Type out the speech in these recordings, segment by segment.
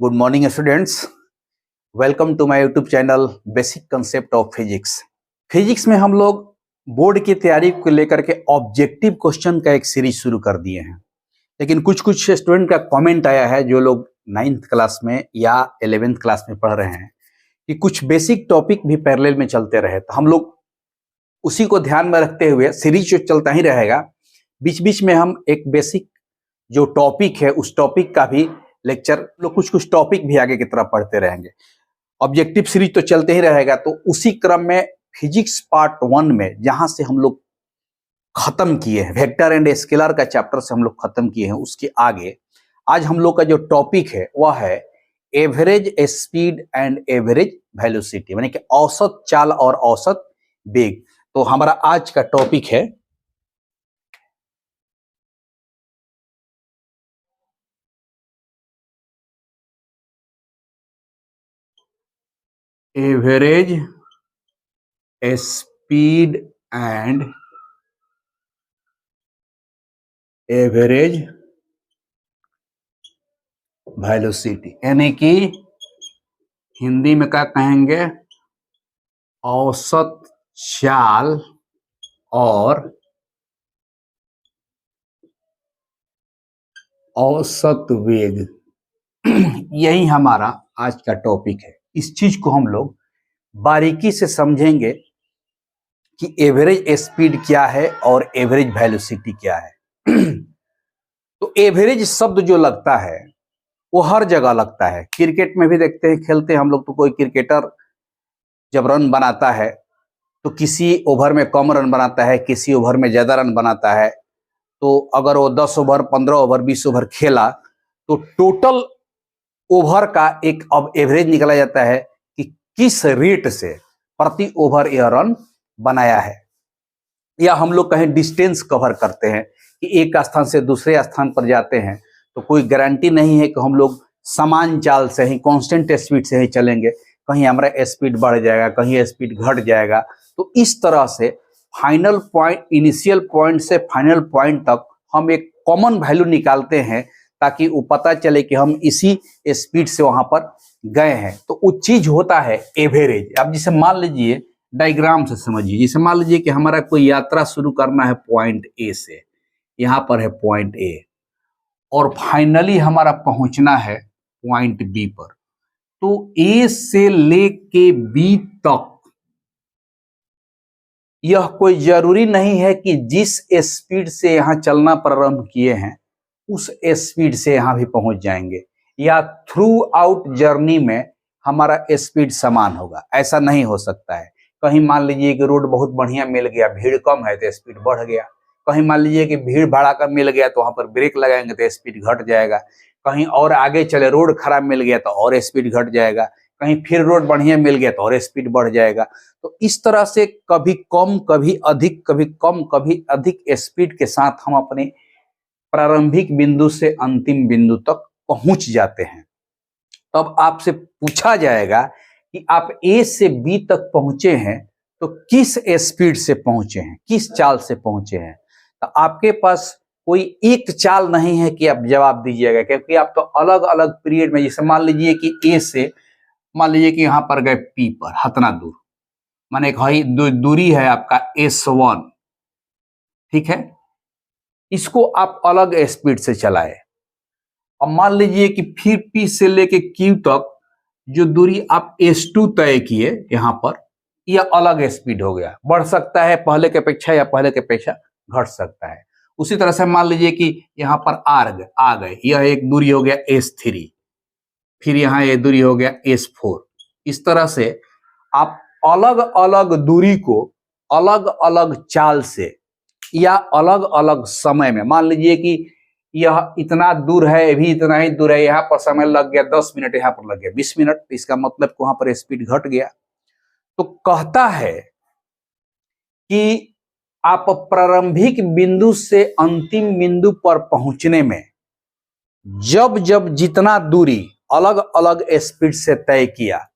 Good morning students. Welcome to my YouTube channel basic concept of physics. Physics में हम लोग board की तैयारी को लेकर के ऑब्जेक्टिव क्वेश्चन का एक सीरीज शुरू कर दिए हैं, लेकिन कुछ स्टूडेंट का कमेंट आया है जो लोग 9th क्लास में या 11th क्लास में पढ़ रहे हैं कि कुछ बेसिक टॉपिक भी पैरेलल में चलते रहे। तो हम लोग उसी को ध्यान में रखते हुए सीरीज जो चलता ही रहेगा, बीच बीच में हम एक बेसिक जो टॉपिक है उस टॉपिक का भी लेक्चर लोग कुछ टॉपिक भी आगे की तरफ पढ़ते रहेंगे। ऑब्जेक्टिव सीरीज तो चलते ही रहेगा। तो उसी क्रम में फिजिक्स पार्ट 1 में जहां से हम लोग खत्म किए हैं, वेक्टर एंड स्केलर का चैप्टर से हम लोग खत्म किए हैं, उसके आगे आज हम लोग का जो टॉपिक है वह है average speed and average velocity, यानी कि औसत चाल और औसत वेग। तो हमारा आज का टॉपिक है average speed and average velocity, यानी कि हिंदी में क्या कहेंगे, औसत चाल और औसत वेग। यही हमारा आज का टॉपिक है। इस चीज को हम लोग बारीकी से समझेंगे कि एवरेज स्पीड क्या है और एवरेज वेलोसिटी क्या है। तो एवरेज शब्द जो लगता है वो हर जगह लगता है। क्रिकेट में भी देखते हैं, खेलते हैं हम लोग, तो कोई क्रिकेटर जब रन बनाता है तो किसी ओवर में कम रन बनाता है, किसी ओवर में ज्यादा रन बनाता है। तो अगर वो 10 ओवर, 15 ओवर, 20 ओवर खेला तो टोटल ओवर का एक अब एवरेज निकला जाता है कि किस रेट से प्रति ओवर यह रन बनाया है। या हम लोग कहें डिस्टेंस कवर करते हैं कि एक स्थान से दूसरे स्थान पर जाते हैं तो कोई गारंटी नहीं है कि हम लोग समान चाल से ही, कांस्टेंट स्पीड से ही चलेंगे। कहीं हमारा स्पीड बढ़ जाएगा, कहीं स्पीड घट जाएगा। तो इस तरह से फाइनल पॉइंट, इनिशियल पॉइंट से फाइनल पॉइंट तक हम एक कॉमन वैल्यू निकालते हैं ताकि वो पता चले कि हम इसी स्पीड से वहां पर गए हैं। तो वो चीज होता है एवरेज। अब जिसे मान लीजिए, डायग्राम से समझिए, जैसे मान लीजिए कि हमारा कोई यात्रा शुरू करना है पॉइंट ए से, यहाँ पर है पॉइंट ए, और फाइनली हमारा पहुंचना है पॉइंट बी पर। तो ए से लेके बी तक यह कोई जरूरी नहीं है कि जिस स्पीड से यहां चलना प्रारंभ किए हैं उस स्पीड से यहां भी पहुंच जाएंगे, या थ्रू आउट जर्नी में हमारा स्पीड समान होगा। ऐसा नहीं हो सकता है। कहीं मान लीजिए कि रोड बहुत बढ़िया मिल गया, भीड़ कम है तो स्पीड बढ़ गया। कहीं मान लीजिए कि भीड़ भाड़ा का मिल गया तो वहां पर ब्रेक लगाएंगे तो स्पीड घट जाएगा। कहीं और आगे चले, रोड खराब मिल गया तो और स्पीड घट जाएगा। कहीं फिर रोड बढ़िया मिल गया तो और स्पीड बढ़ जाएगा। तो इस तरह से कभी कम, कभी अधिक, कभी कम, कभी अधिक स्पीड के साथ हम अपने प्रारंभिक बिंदु से अंतिम बिंदु तक पहुंच जाते हैं। तब आपसे पूछा जाएगा कि आप ए से बी तक पहुंचे हैं तो किस स्पीड से पहुंचे हैं, किस चाल से पहुंचे हैं। तो आपके पास कोई एक चाल नहीं है कि आप जवाब दीजिएगा, क्योंकि आप तो अलग अलग पीरियड में, जैसे मान लीजिए कि ए से, मान लीजिए कि यहां पर गए पी पर, हतना दूर, माने दूरी है आपका S1, ठीक है। इसको आप अलग स्पीड से चलाए। अब मान लीजिए कि फिर P से लेके Q तक जो दूरी आप S2 तय किए यहां पर, यह अलग स्पीड हो गया। बढ़ सकता है पहले के अपेक्षा या पहले के अपेक्षा घट सकता है। उसी तरह से मान लीजिए कि यहां पर आ गए, यह एक दूरी हो गया S3, फिर यहां ये दूरी हो गया S4। इस तरह से आप अलग अलग दूरी को अलग अलग चाल से या अलग अलग समय में, मान लीजिए कि यह इतना दूर है, भी इतना ही दूर है, यहाँ पर समय लग गया 10 मिनट, यहाँ पर लग गया 20 मिनट, इसका मतलब वहां पर स्पीड घट गया। तो कहता है कि आप प्रारंभिक बिंदु से अंतिम बिंदु पर पहुंचने में जब जब जितना दूरी अलग अलग स्पीड से तय किया,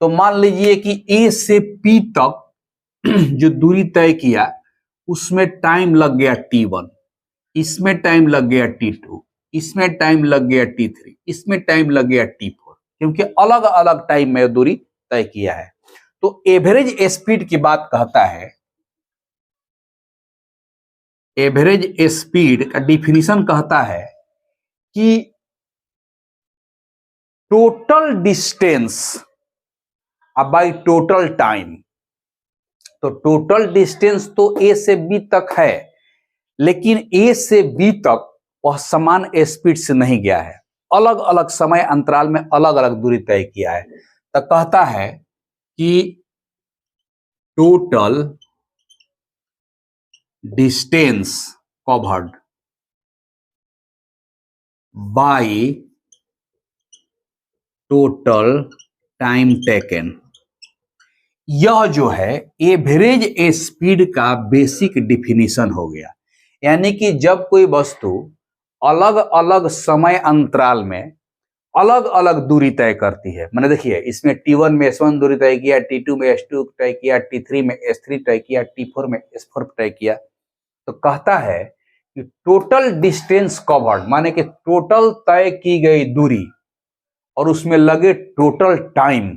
तो मान लीजिए कि ए से पी तक जो दूरी तय किया उसमें टाइम लग गया T1, इसमें टाइम लग गया T2, इसमें टाइम लग गया T3, इसमें टाइम लग गया T4, क्योंकि अलग अलग टाइम में दूरी तय किया है। तो एवरेज स्पीड की बात कहता है, एवरेज स्पीड का डिफिनीशन कहता है कि total distance by total time. तो टोटल डिस्टेंस तो ए से बी तक है, लेकिन ए से बी तक वह समान स्पीड से नहीं गया है, अलग अलग समय अंतराल में अलग अलग दूरी तय किया है। तो कहता है कि total distance covered by total time taken, यह जो है एवरेज स्पीड का बेसिक डिफिनीशन हो गया। यानी कि जब कोई वस्तु अलग अलग समय अंतराल में अलग अलग दूरी तय करती है, मैंने देखिए इसमें T1 में S1 दूरी तय किया, T2 में S2 तय किया, T3 में S3 तय किया, T4 में S4 तय किया, तो कहता है कि टोटल डिस्टेंस कवर्ड माने कि टोटल तय की गई दूरी और उसमें लगे टोटल टाइम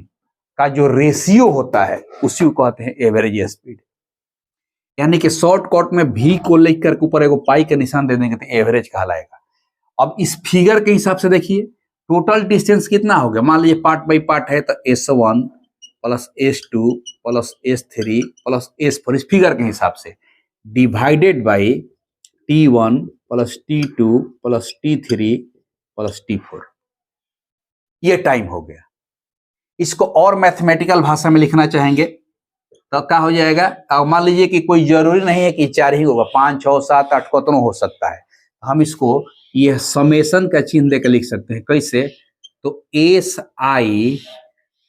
का जो रेशियो होता है उसी को कहते हैं एवरेज स्पीड। यानी कि शॉर्टकट में भी को लेकर के ऊपर एगो पाई का निशान दे देंगे तो एवरेज कहलाएगा। अब इस फिगर के हिसाब से देखिए टोटल डिस्टेंस कितना हो गया, मान लीजिए पार्ट बाई पार्ट है तो S1 plus S2 plus S3 plus S4 इस फिगर के हिसाब से divided by T1 plus T2 plus T3 plus T4, ये टाइम हो गया। इसको और मैथमेटिकल भाषा में लिखना चाहेंगे तो क्या हो जाएगा, अब मान लीजिए कि कोई जरूरी नहीं है कि 4 ही होगा, 5 6 7 8 कितना हो सकता है, हम इसको यह समेशन का चिन्ह देकर लिख सकते हैं। कैसे, तो SI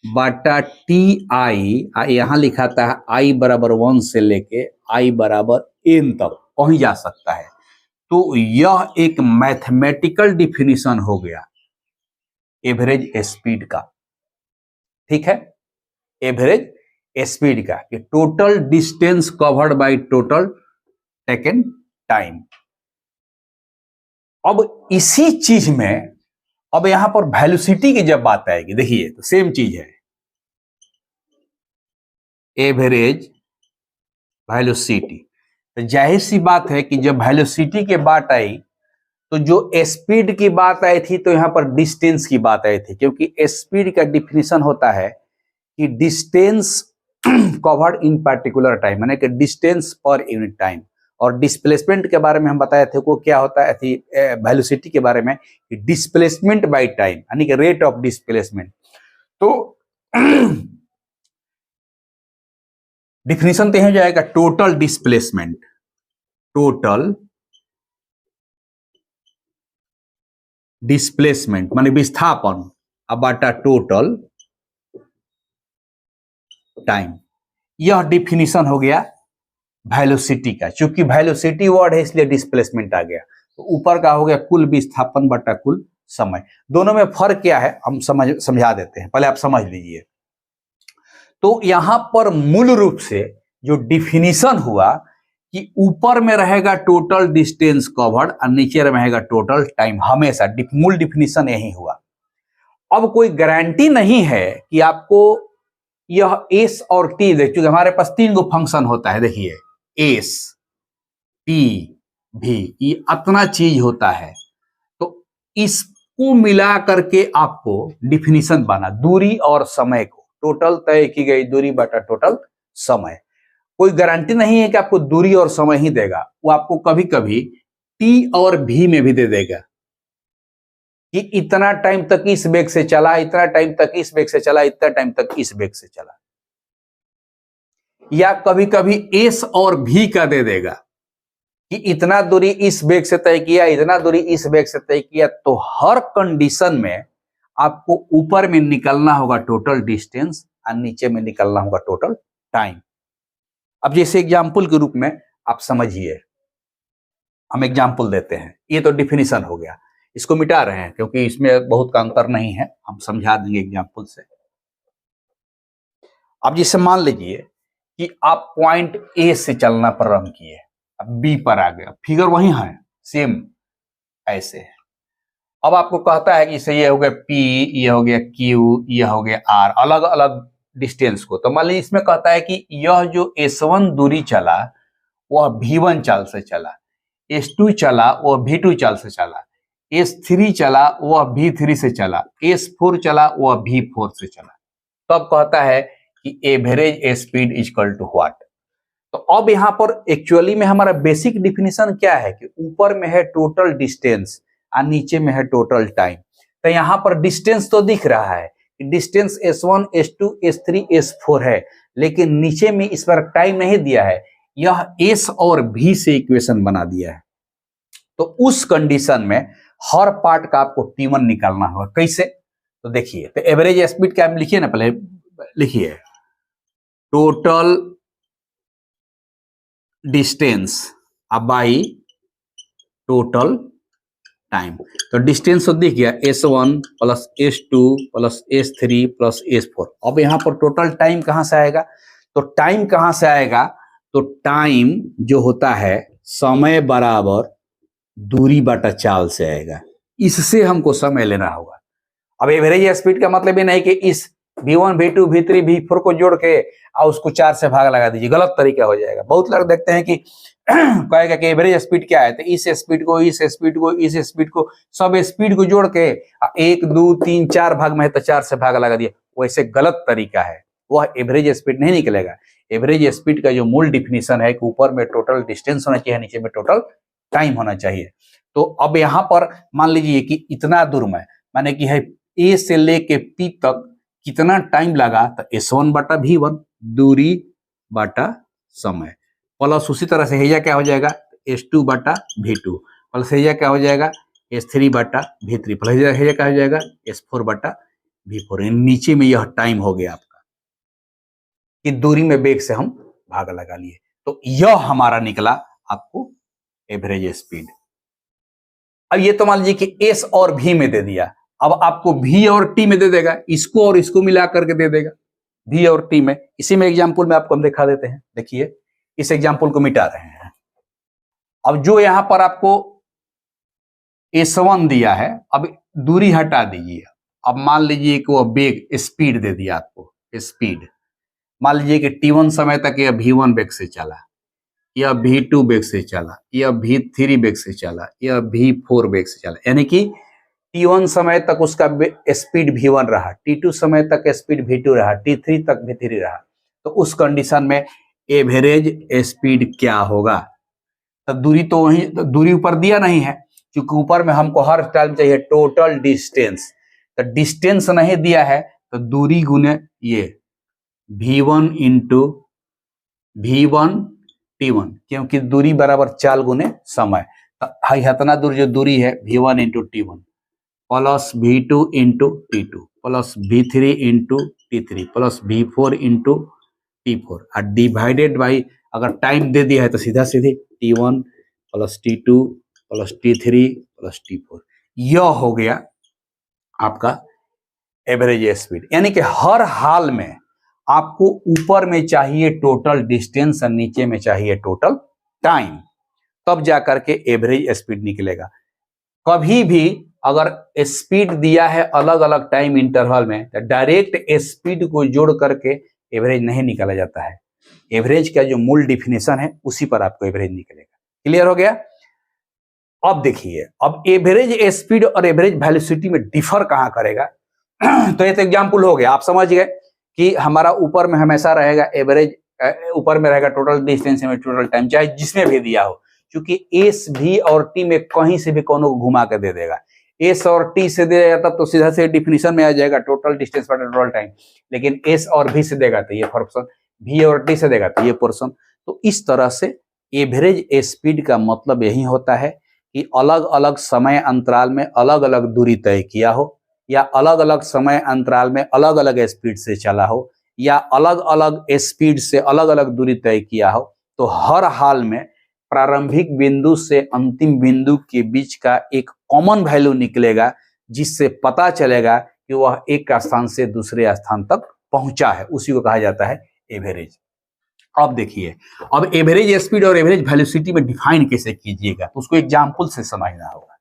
बटा TI, यहां लिखा था I बराबर 1 से लेके I बराबर N तक कहीं जा सकता है। तो यह एक मैथमेटिकल डिफिनीशन हो गया एवरेज स्पीड का, ठीक है, एवरेज स्पीड का कि total distance covered by total taken time. अब इसी चीज में अब यहां पर वेलोसिटी की जब बात आएगी, देखिए तो सेम चीज है, एवरेज वेलोसिटी। तो जाहिर सी बात है कि जब वेलोसिटी की बात आई तो जो स्पीड की बात आई थी तो यहां पर डिस्टेंस की बात आई थी, क्योंकि स्पीड का डिफिनीशन होता है कि distance covered in particular time, यानी कि डिस्टेंस पर यूनिट टाइम। और डिस्प्लेसमेंट के बारे में हम बताए थे वो क्या होता है, वेलोसिटी के बारे में कि डिस्प्लेसमेंट बाय टाइम, यानी कि रेट ऑफ डिस्प्लेसमेंट। तो डिफिनीशन तो हो जाएगा टोटल डिस्प्लेसमेंट, टोटल डिस्प्लेसमेंट माने विस्थापन बटा टोटल टाइम। यह डिफिनीशन हो गया वेलोसिटी का, चूंकि वेलोसिटी वर्ड है इसलिए डिस्प्लेसमेंट आ गया। तो ऊपर का हो गया कुल विस्थापन बटा कुल समय। दोनों में फर्क क्या है हम समझा देते हैं, पहले आप समझ लीजिए। तो यहां पर मूल रूप से जो डिफिनीशन हुआ कि ऊपर में रहेगा टोटल डिस्टेंस कवर्ड और नीचे रहेगा टोटल टाइम, हमेशा मूल डिफिनीशन यही हुआ। अब कोई गारंटी नहीं है कि आपको यह एस और टी, देखिए हमारे पास 3 गो फंक्शन होता है, देखिए एस टी भी, ये इतना चीज होता है। तो इसको मिला करके आपको डिफिनीशन बना दूरी और समय को, टोटल तय की गई दूरी बटा टोटल समय। कोई गारंटी नहीं है कि आपको दूरी और समय ही देगा, वो आपको कभी कभी टी और भी में भी दे देगा कि इतना टाइम तक इस वेग से चला, इतना टाइम तक इस वेग से चला, इतना टाइम तक इस वेग से चला, या कभी कभी एस और भी का दे देगा कि इतना दूरी इस वेग से तय किया, इतना दूरी इस वेग से तय किया। तो हर कंडीशन में आपको ऊपर में निकलना होगा टोटल डिस्टेंस और नीचे में निकलना होगा टोटल टाइम। अब जैसे एग्जाम्पल के रूप में आप समझिए, हम एग्जाम्पल देते हैं, ये तो डिफिनीशन हो गया, इसको मिटा रहे हैं क्योंकि इसमें बहुत का अंतर नहीं है, हम समझा देंगे एग्जाम्पल से। अब जैसे मान लीजिए कि आप पॉइंट ए से चलना प्रारंभ किए, अब बी पर आ गया, फिगर वही है सेम ऐसे है, अब आपको कहता है कि इसे ये हो गया P, ये हो गया Q, ये हो गया R, अलग अलग डिस्टेंस को। तो मान लीजिए इसमें कहता है कि यह जो S1 दूरी चला वह V1 चाल से चला, S2 चला वह V2 चाल से चला, S3 चला वह V3 से चला, S4 चला वह V4 से चला। तब कहता है कि average speed equal to what. तो अब यहाँ पर एक्चुअली में हमारा बेसिक डिफिनीशन क्या है कि ऊपर में है टोटल डिस्टेंस और नीचे में है टोटल टाइम। तो यहाँ पर डिस्टेंस तो दिख रहा है, distance S1, S2, S3, S4 है, लेकिन नीचे में इस पर टाइम नहीं दिया है, यह S और V से इक्वेशन बना दिया है। तो उस कंडीशन में हर पार्ट का आपको T1 निकालना होगा। कैसे? तो देखिए, तो एवरेज स्पीड क्या लिखिए ना, पहले लिखिए total distance by total time. तो डिस्टेंस तो दिख गया S1 plus S2 plus S3 plus S4। अब यहाँ पर टोटल टाइम कहां से आएगा? तो टाइम कहां से आएगा? तो टाइम जो होता है समय बराबर दूरी बटा चाल से आएगा। इससे हमको समय लेना होगा। अब एवरेज स्पीड का मतलब ये नहीं कि इस V1, V2, V3, V4 को जोड़ के और उसको 4 से भाग लगा दीजिए, गलत तरीका हो जाएगा। बहुत लोग देखते हैं कि कहेगा कि एवरेज स्पीड क्या है, तो इस स्पीड को, इस स्पीड को, इस स्पीड को, सब स्पीड को जोड़ के 1, 2, 3, 4 भाग में है तो 4 से भाग लगा दिया। वैसे गलत तरीका है, वह एवरेज स्पीड नहीं निकलेगा। एवरेज स्पीड का जो मूल डिफिनीशन है कि ऊपर में टोटल डिस्टेंस होना चाहिए, नीचे में टोटल टाइम होना चाहिए। तो अब यहाँ पर मान लीजिए कि इतना दूर में माने कि है A से लेके P तक कितना टाइम लगा, तो S1 बटा V1 दूरी बटा समय, प्लस उसी तरह से हेजा क्या हो जाएगा S2 बटा V2, प्लस हेजा क्या हो जाएगा S3 बटा V3, प्लस हेजा क्या हो जाएगा S4 बटा V4। नीचे में यह टाइम हो गया आपका कि दूरी में वेग से हम भाग लगा लिए। तो यह हमारा निकला आपको एवरेज स्पीड। अब ये तो मान लीजिए कि S और V में दे दिया, अब आपको V और T में दे देगा, इसको और इसको मिला करके दे देगा V और T में। इसी में एग्जांपल में आपको हम दिखा देते हैं। देखिए इस एग्जांपल को मिटा रहे हैं। अब जो यहां पर आपको S1 दिया है, अब दूरी हटा दीजिए। अब मान लीजिए कि वो वेग स्पीड दे दिया आपको, स्पीड मान लीजिए कि T1 समय तक यह V1 वेग से चला, यह V2 वेग से चला, यह V3 वेग से चला, यह V4 वेग से चला, यानी कि T1 समय तक उसका स्पीड V1 रहा, T2 समय तक स्पीड V2 रहा, T3 तक V3 रहा। तो उस कंडीशन में एवरेज स्पीड क्या होगा? तो दूरी तो वही, दूरी ऊपर दिया नहीं है, क्योंकि ऊपर में हमको हर टाइम चाहिए टोटल डिस्टेंस। तो डिस्टेंस नहीं दिया है, तो दूरी गुने ये V1 इंटू V1 T1, क्योंकि दूरी बराबर चाल गुने समय। तो इतना दूर जो दूरी है V1 into T1 plus V2 into T2 plus V3 into T3 plus V4 into T4 और डिवाइडेड बाई, अगर टाइम दे दिया है तो सीधा सीधे T1 plus T2 plus T3 plus T4। यह हो गया आपका एवरेज स्पीड। यानी कि हर हाल में आपको ऊपर में चाहिए टोटल डिस्टेंस और नीचे में चाहिए टोटल टाइम, तब जाकर के एवरेज स्पीड निकलेगा। कभी भी अगर स्पीड दिया है अलग अलग टाइम इंटरवल में, तो डायरेक्ट स्पीड को जोड़ करके एवरेज नहीं निकाला जाता है। एवरेज का जो मूल डिफिनेशन है उसी पर आपको एवरेज निकलेगा। क्लियर हो गया? अब देखिए, अब एवरेज स्पीड और एवरेज वेलोसिटी में डिफर कहां करेगा? तो ये तो एग्जाम्पल हो गया, आप समझ गए कि हमारा ऊपर में हमेशा रहेगा एवरेज, ऊपर में रहेगा टोटल डिस्टेंस में टोटल टाइम, चाहे जिसमें भी दिया हो, क्योंकि एस भी और टी में कहीं से भी कोनो को घुमा के दे देगा। एस और टी से देगा तब तो सीधा से डिफिनीशन में आ जाएगा टोटल डिस्टेंस बटा टोटल टाइम, लेकिन एस और भी से देगा तो ये पोर्शन, भी और टी से देगा तो ये पोर्शन। तो इस तरह से एवरेज स्पीड का मतलब यही होता है कि अलग अलग समय अंतराल में अलग अलग दूरी तय किया हो, या अलग अलग समय अंतराल में अलग अलग स्पीड से चला हो, या अलग अलग स्पीड से अलग अलग दूरी तय किया हो, तो हर हाल में प्रारंभिक बिंदु से अंतिम बिंदु के बीच का एक कॉमन वैल्यू निकलेगा, जिससे पता चलेगा कि वह एक स्थान से दूसरे स्थान तक पहुंचा है। उसी को कहा जाता है एवरेज। अब देखिए, अब एवरेज स्पीड और एवरेज वेलोसिटी में डिफाइन कैसे कीजिएगा, तो उसको एग्जाम्पल से समझना होगा।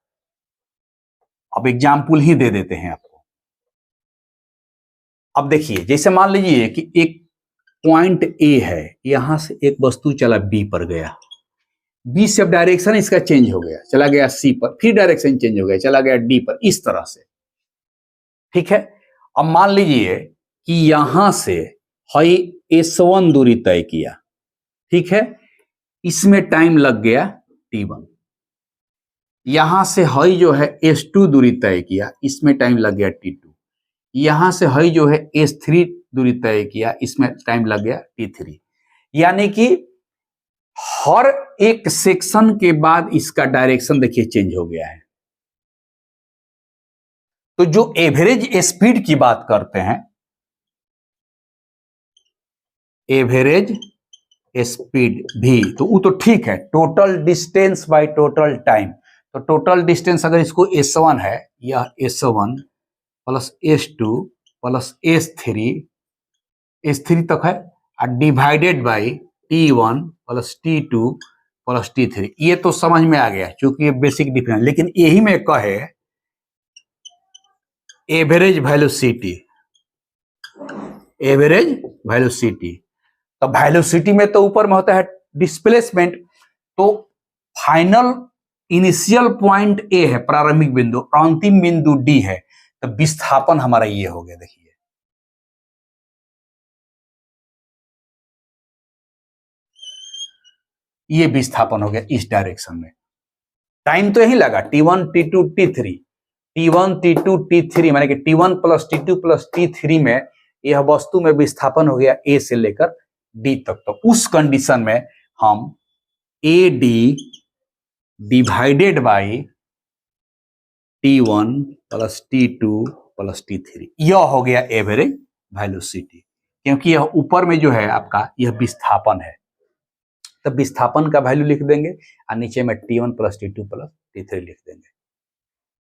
अब एग्जाम्पल ही दे देते हैं आपको। अब देखिए, जैसे मान लीजिए कि एक पॉइंट ए है, यहां से एक वस्तु चला बी पर गया, बी से अब डायरेक्शन इसका चेंज हो गया, चला गया सी पर, फिर डायरेक्शन चेंज हो गया, चला गया डी पर, इस तरह से। ठीक है, अब मान लीजिए कि यहां से हई S1 दूरी तय किया, ठीक है, इसमें टाइम लग गया T1। यहां से हई जो है S2 दूरी तय किया, इसमें टाइम लग गया T2। यहां से हई जो है S3 दूरी तय किया, इसमें टाइम लग गया T3। यानी कि हर एक सेक्शन के बाद इसका डायरेक्शन देखिए चेंज हो गया है। तो जो एवरेज स्पीड की बात करते हैं, एवरेज स्पीड भी, तो वो तो ठीक है, total distance by total time. तो टोटल डिस्टेंस अगर इसको S1 है, यह S1 plus S2 plus S3 तक है, और divided by T1 plus T2 plus T3। ये तो समझ में आ गया क्योंकि ये बेसिक डिफरेंस। लेकिन यही में कहे एवरेज वेलोसिटी, एवरेज वेलोसिटी, तो वेलोसिटी में तो ऊपर में होता है डिस्प्लेसमेंट, तो फाइनल इनिशियल पॉइंट ए है, प्रारंभिक बिंदु, अंतिम बिंदु डी है, तो विस्थापन हमारा ये हो गया। देखिए ये विस्थापन हो गया इस डायरेक्शन में। टाइम तो यही लगा T1 T2 T3, T1 T2 T3 माने कि T1 plus T2 plus T3 में यह वस्तु में विस्थापन हो गया ए से लेकर डी तक। तो उस कंडीशन में हम AD divided by T1 plus T2 plus T3, यह हो गया एवरेज वेलोसिटी, क्योंकि यह ऊपर में जो है आपका यह विस्थापन है। तो विस्थापन का वैल्यू लिख देंगे और नीचे में T1 plus T2 plus T3 लिख देंगे।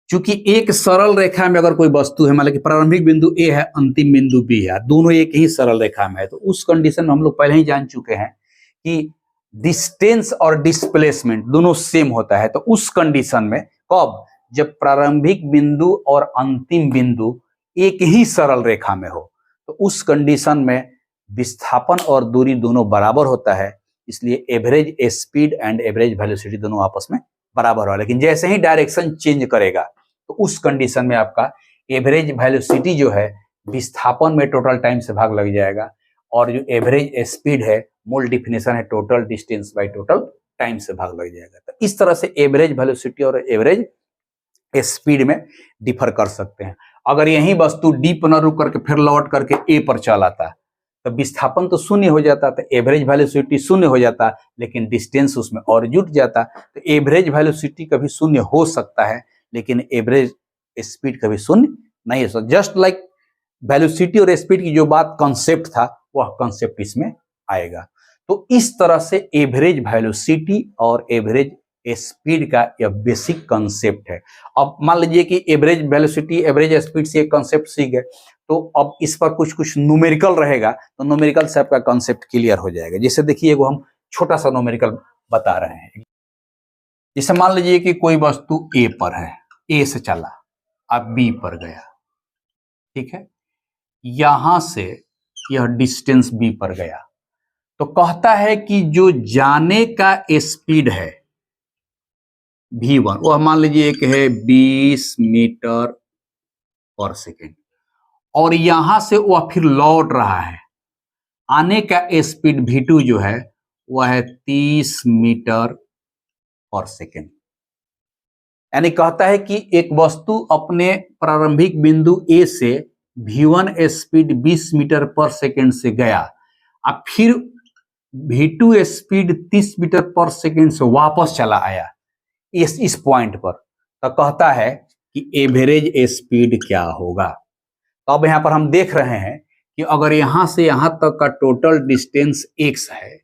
क्योंकि एक सरल रेखा में अगर कोई वस्तु है, मतलब कि प्रारंभिक बिंदु ए है, अंतिम बिंदु बी है, दोनों एक ही सरल रेखा में है, तो उस कंडीशन में हम लोग पहले ही जान चुके हैं कि डिस्टेंस और डिस्प्लेसमेंट दोनों सेम होता है। तो उस कंडीशन में कब, जब प्रारंभिक बिंदु और अंतिम बिंदु एक ही सरल रेखा में हो, तो उस कंडीशन में विस्थापन और दूरी दोनों बराबर होता है, इसलिए average speed and average velocity दोनों आपस में बराबर हो। लेकिन जैसे ही डायरेक्शन चेंज करेगा, तो उस कंडीशन में आपका एवरेज वेलोसिटी जो है विस्थापन में टोटल टाइम से भाग लग जाएगा, और जो एवरेज स्पीड है, मूल डिफिनेशन है total distance by total time से भाग लग जाएगा। तो इस तरह से एवरेज वेलोसिटी और एवरेज स्पीड में डिफर कर सकते हैं। अगर यही वस्तु डी पर न रुक करके फिर लौट करके ए पर चल आता, तो विस्थापन तो शून्य हो जाता, तो एवरेज वेलोसिटी शून्य हो जाता, लेकिन डिस्टेंस उसमें और जुट जाता। तो एवरेज वेलोसिटी कभी शून्य हो सकता है, लेकिन एवरेज स्पीड कभी शून्य नहीं हो सकता। जस्ट लाइक वेलोसिटी और स्पीड की जो बात कॉन्सेप्ट था, वह कॉन्सेप्ट इसमें आएगा। तो इस तरह से एवरेज वेलोसिटी और एवरेज स्पीड का यह बेसिक कॉन्सेप्ट है। अब मान लीजिए कि एवरेज वेलोसिटी एवरेज स्पीड से एक कॉन्सेप्ट सीख गए, तो अब इस पर कुछ कुछ न्यूमेरिकल रहेगा, तो न्यूमेरिकल से आपका कॉन्सेप्ट क्लियर हो जाएगा। जैसे देखिए, वो हम छोटा सा न्यूमेरिकल बता रहे हैं। जैसे मान लीजिए कि कोई वस्तु ए पर है, ए से चला, अब बी पर गया, ठीक है, यहां से यह डिस्टेंस बी पर गया, तो कहता है कि जो जाने का स्पीड है v1, वह मान लीजिए एक है 20 मीटर पर सेकेंड, और यहां से वह फिर लौट रहा है, आने का स्पीड v2 जो है वह है 30 मीटर पर सेकेंड। यानी कहता है कि एक वस्तु अपने प्रारंभिक बिंदु ए से v1 स्पीड 20 मीटर पर सेकेंड से गया, अब फिर v2 स्पीड 30 मीटर पर सेकेंड से वापस चला आया इस पॉइंट पर, तो कहता है कि एवरेज स्पीड क्या होगा। तो अब यहां पर हम देख रहे हैं कि अगर यहां से यहां तक का टोटल डिस्टेंस x है,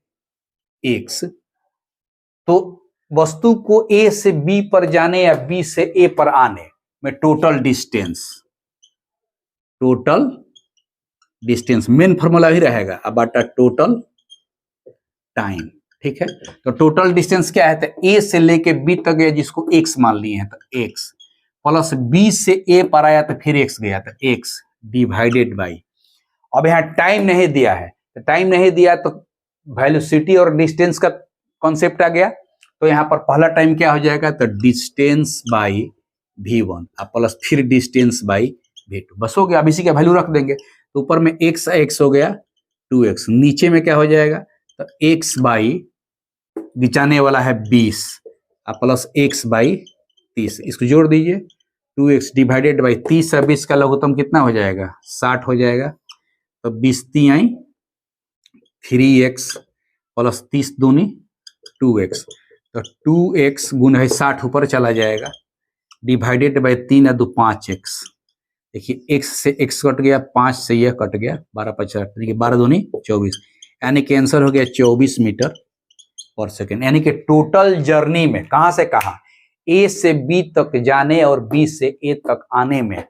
x, तो वस्तु को a से b पर जाने या b से a पर आने में टोटल डिस्टेंस मेन फॉर्मूला ही रहेगा, अब टोटल टाइम, ठीक है। तो टोटल डिस्टेंस क्या है, तो a से लेके b तक है, जिसको x मान लिए हैं, तो x प्लस बी से ए पर आया तो फिर एक्स गया, तो एक्स डिवाइडेड बाई, अब यहाँ टाइम नहीं दिया है, तो टाइम नहीं दिया तो वेलोसिटी और डिस्टेंस का कॉन्सेप्ट आ गया, तो यहाँ पर पहला टाइम क्या हो जाएगा, तो डिस्टेंस बाई v1 प्लस फिर डिस्टेंस बाई v2, बस हो गया। अब इसी का वैल्यू रख देंगे, तो ऊपर में x x हो गया 2x, नीचे में क्या हो जाएगा, तो x बाई गिचाने वाला है 20 प्लस x बाई 30, इसको जोड़ दीजिए, 2x डिवाइडेड बाई 30 है, 20 का लघुत्तम कितना हो जाएगा, 60 हो जाएगा, तो 20 ती आई 3x प्लस 30 दूनी 2x, तो 2x गुना 60 ऊपर चला जाएगा, डिवाइडेड बाई 3 दो 5x, देखिए x से x कट गया, 5 से यह कट गया, 12 50, देखिए 12 दूनी 24, यानी कि आंसर हो गया 24 मीटर पर सेकेंड। यानी कि टोटल जर्नी में कहां से कहां, A से B तक जाने और B से A तक आने में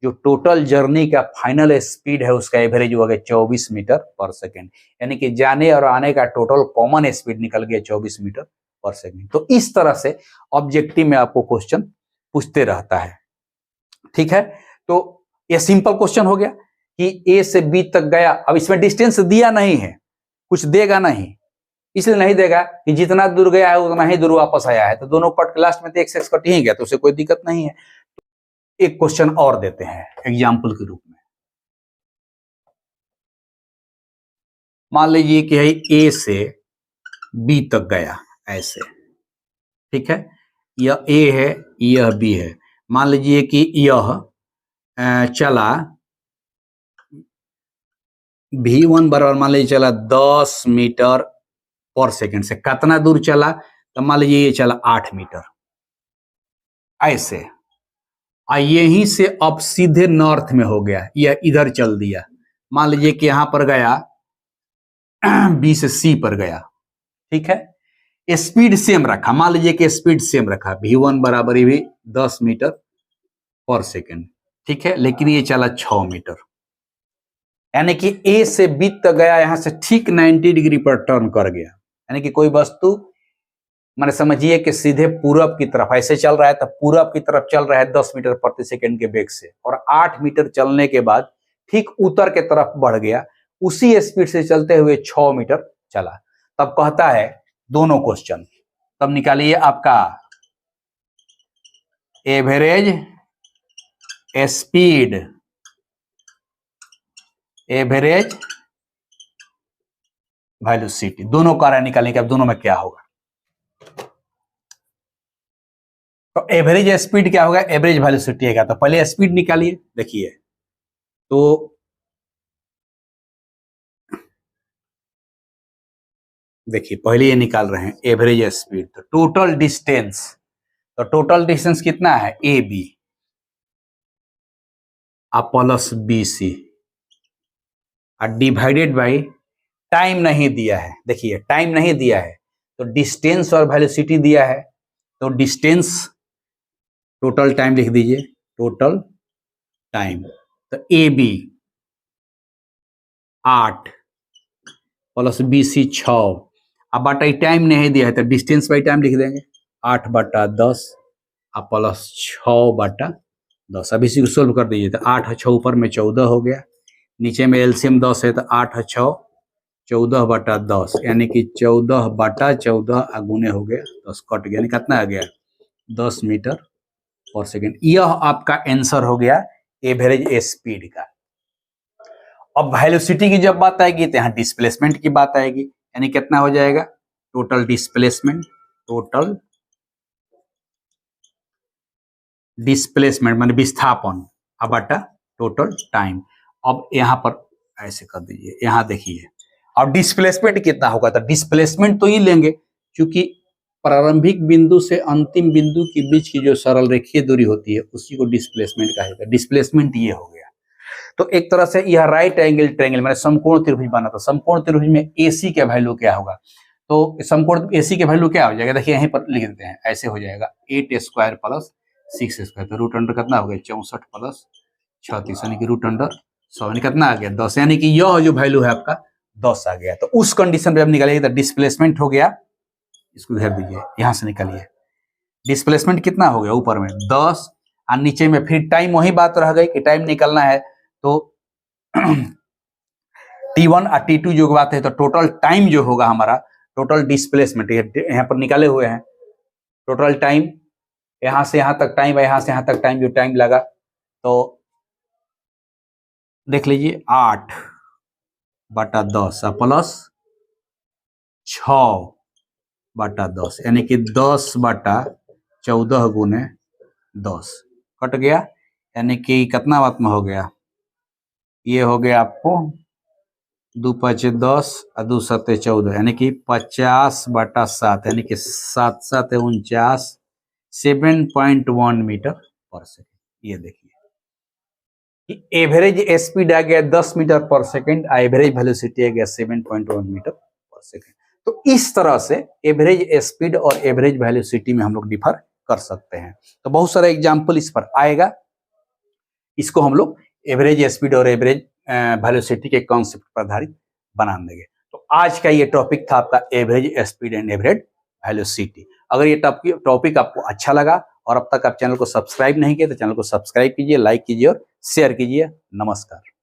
जो टोटल जर्नी का फाइनल स्पीड है उसका एवरेज हो गया 24 मीटर पर सेकेंड, यानी कि जाने और आने का टोटल कॉमन स्पीड निकल गया 24 मीटर पर सेकेंड। तो इस तरह से ऑब्जेक्टिव में आपको क्वेश्चन पूछते रहता है, ठीक है। तो ये सिंपल क्वेश्चन हो गया कि A से B तक गया, अब इसमें डिस्टेंस दिया नहीं है, कुछ देगा नहीं, इसलिए नहीं देगा कि जितना दूर गया है उतना ही दूर वापस आया है, तो दोनों कट लास्ट में तो एक्स एक्स कट ही गया, तो उसे कोई दिक्कत नहीं है। एक क्वेश्चन और देते हैं एग्जाम्पल के रूप में, मान लीजिए कि है A से B तक गया ऐसे, ठीक है, यह A है यह B है, मान लीजिए कि यह चला v1 बराबर मान लीजिए चला 10 मीटर पर सेकेंड से, कितना दूर चला, तो मान लीजिए ये चला 8 मीटर ऐसे, यहीं से अब सीधे नॉर्थ में हो गया, यह इधर चल दिया, मान लीजिए कि यहां पर गया B से C पर गया, ठीक है, स्पीड सेम रखा, मान लीजिए कि स्पीड सेम रखा, v1 बराबर ही भी 10 मीटर पर सेकेंड, ठीक है, लेकिन ये चला 6 मीटर, यानी कि A से B तक गया, यहां से ठीक 90 डिग्री पर टर्न कर गया, यानी कि कोई वस्तु माने समझिए कि सीधे पूरब की तरफ ऐसे चल रहा है, तो पूरब की तरफ चल रहा है 10 मीटर प्रति सेकंड के वेग से, और 8 मीटर चलने के बाद ठीक उत्तर के तरफ बढ़ गया, उसी स्पीड से चलते हुए 6 मीटर चला। तब कहता है दोनों क्वेश्चन, तब निकालिए आपका एवरेज स्पीड, एवरेज वेलोसिटी, दोनों कार्य निकालने के, अब दोनों में क्या होगा, तो एवरेज स्पीड क्या होगा, एवरेज वेलोसिटी है, तो पहले स्पीड निकालिए, देखिए तो देखिए पहले ये निकाल रहे हैं एवरेज स्पीड, तो टोटल डिस्टेंस, तो टोटल डिस्टेंस कितना है A B plus B C divided by time नहीं दिया है, देखिए टाइम नहीं दिया है, तो डिस्टेंस और वेलोसिटी दिया है, तो डिस्टेंस टोटल टाइम लिख दीजिए, टोटल टाइम, तो A B 8 plus B C 6, अब बटा टाइम नहीं दिया है तो डिस्टेंस बाई टाइम लिख देंगे, 8/10 प्लस 6/10, अब इसी को सोल्व कर दीजिए, तो 8 6 ऊपर में 14 हो गया, नीचे में एलसीएम 10 है, तो 8 6 14/10, यानी कि 14/14 गुने हो गया 10 कट गया, यानी कितना आ गया 10 मीटर पर सेकेंड। यह आपका आंसर हो गया एवरेज स्पीड का। अब वेलोसिटी की जब बात आएगी तो यहाँ डिस्प्लेसमेंट की बात आएगी, यानी कितना हो जाएगा टोटल डिस्प्लेसमेंट, टोटल डिस्प्लेसमेंट माने विस्थापन बटा टोटल टाइम। अब यहाँ पर ऐसे कर दीजिए, यहाँ देखिए अब डिस्प्लेसमेंट कितना होगा, तो डिस्प्लेसमेंट तो ये लेंगे क्योंकि प्रारंभिक बिंदु से अंतिम बिंदु के बीच की जो सरल रेखीय दूरी होती है उसी को डिस्प्लेसमेंट कहेगा। डिस्प्लेसमेंट ये हो गया। तो एक तरह से यह राइट एंगल ट्रायंगल मैंने समकोण त्रिभुज बना था, समकोण त्रिभुज में AC का वैल्यू क्या होगा, तो समकोण AC का वैल्यू क्या हो जाएगा, देखिए यहीं पर लिख देते हैं, ऐसे हो जाएगा 8 स्क्वायर प्लस 6 स्क्वायर, तो रूट अंडर कितना हो गया 64 प्लस 36 यानी कि रूट अंडर 100, यानी कितना आ गया 10, यानी कि यह जो वैल्यू है आपका 10 आ गया। तो उस कंडीशन पे अब निकालिए, तो डिस्प्लेसमेंट हो गया, इसको घेर दीजिए, यहां से निकालिए डिस्प्लेसमेंट कितना हो गया ऊपर में 10 और नीचे में फिर टाइम, वही बात रह गई कि टाइम निकलना है तो T1 और T2 जो बात है, तो टोटल टाइम जो होगा हमारा, टोटल डिस्प्लेसमेंट यहाँ पर निकाले हुए हैं, टोटल टाइम यहां से यहां तक टाइम, यहां से यहां तक टाइम, जो टाइम लगा तो देख लीजिए 8/10 प्लस 6/10 यानी कि 10/14 गुने 10 कट गया, यानी कि कितना बात में हो गया, ये हो गया आपको 2×5 = 10 और 2×7 = 14 यानी कि 50/7 यानी कि 7×7 = 49 7.1 मीटर पर सेकेंड। ये देखिए एवरेज स्पीड आ गया 10 मीटर पर सेकेंड, एवरेज वेलोसिटी आ गया 7.1 मीटर पर सेकेंड। तो इस तरह से एवरेज स्पीड और एवरेज वेलोसिटी में हम लोग डिफर कर सकते हैं। तो बहुत सारा एग्जांपल इस पर आएगा, इसको हम लोग एवरेज स्पीड और एवरेज वेलोसिटी के कॉन्सेप्ट पर आधारित बना देंगे। तो आज का ये टॉपिक था आपका average speed and average velocity. अगर ये टॉपिक आपको अच्छा लगा और अब तक आप चैनल को सब्सक्राइब नहीं किए तो चैनल को सब्सक्राइब कीजिए, लाइक कीजिए और शेयर कीजिए। नमस्कार।